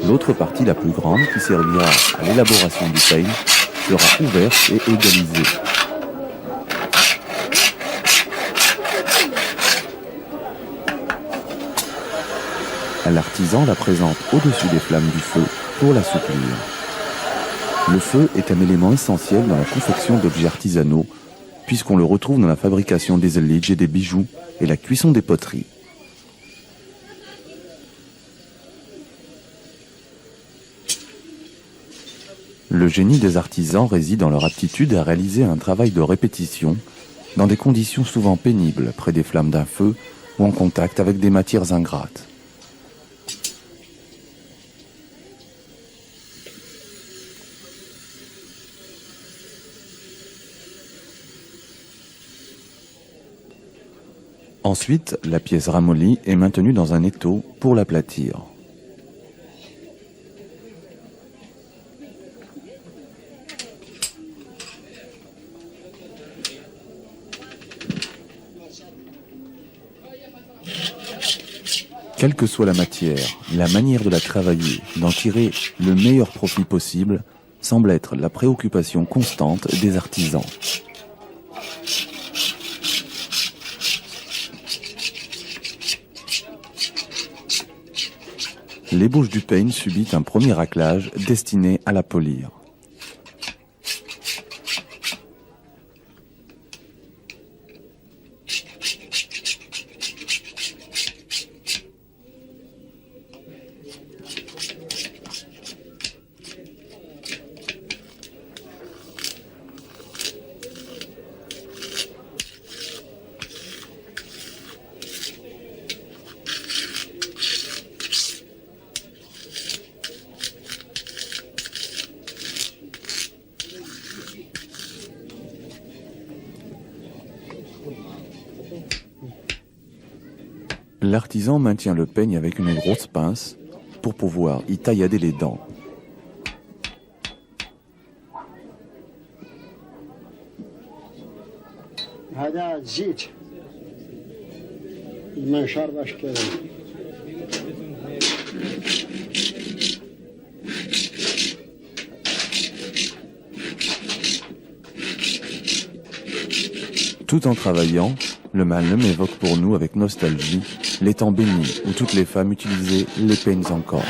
L'autre partie, la plus grande, qui servira à l'élaboration du peigne, sera ouverte et égalisée. L'artisan la présente au-dessus des flammes du feu pour l'assouplir. Le feu est un élément essentiel dans la confection d'objets artisanaux, puisqu'on le retrouve dans la fabrication des zelidj et des bijoux et la cuisson des poteries. Le génie des artisans réside dans leur aptitude à réaliser un travail de répétition dans des conditions souvent pénibles, près des flammes d'un feu ou en contact avec des matières ingrates. Ensuite, la pièce ramollie est maintenue dans un étau pour l'aplatir. Quelle que soit la matière, la manière de la travailler, d'en tirer le meilleur profit possible, semble être la préoccupation constante des artisans. L'ébauche du peigne subit un premier raclage destiné à la polir. L'artisan maintient le peigne avec une grosse pince pour pouvoir y taillader les dents. Tout en travaillant, le Ma'allem évoque pour nous avec nostalgie les temps bénis où toutes les femmes utilisaient les peignes en corne.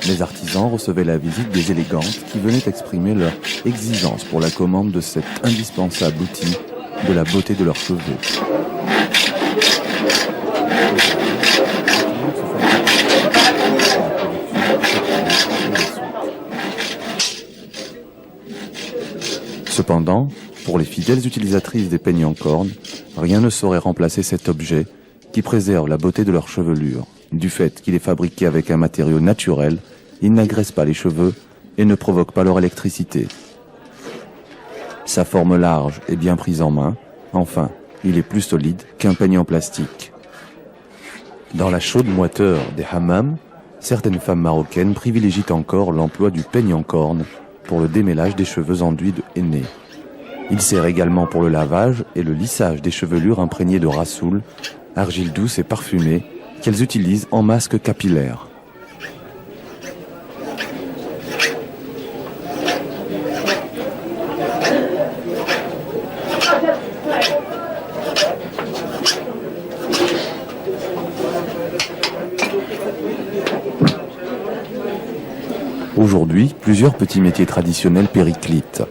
Les artisans recevaient la visite des élégantes qui venaient exprimer leur exigence pour la commande de cet indispensable outil de la beauté de leurs cheveux. Cependant, pour les fidèles utilisatrices des peignes en corne, rien ne saurait remplacer cet objet qui préserve la beauté de leur chevelure. Du fait qu'il est fabriqué avec un matériau naturel, il n'agresse pas les cheveux et ne provoque pas leur électricité. Sa forme large est bien prise en main. Enfin, il est plus solide qu'un peigne en plastique. Dans la chaude moiteur des hammams, certaines femmes marocaines privilégient encore l'emploi du peigne en corne pour le démêlage des cheveux enduits de henné. Il sert également pour le lavage et le lissage des chevelures imprégnées de rassoul, argile douce et parfumée, qu'elles utilisent en masque capillaire. Aujourd'hui, plusieurs petits métiers traditionnels périclitent.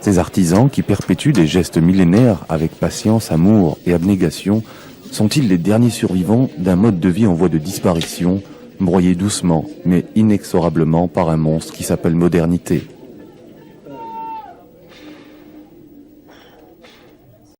Ces artisans qui perpétuent des gestes millénaires avec patience, amour et abnégation sont-ils les derniers survivants d'un mode de vie en voie de disparition, broyé doucement mais inexorablement par un monstre qui s'appelle modernité ?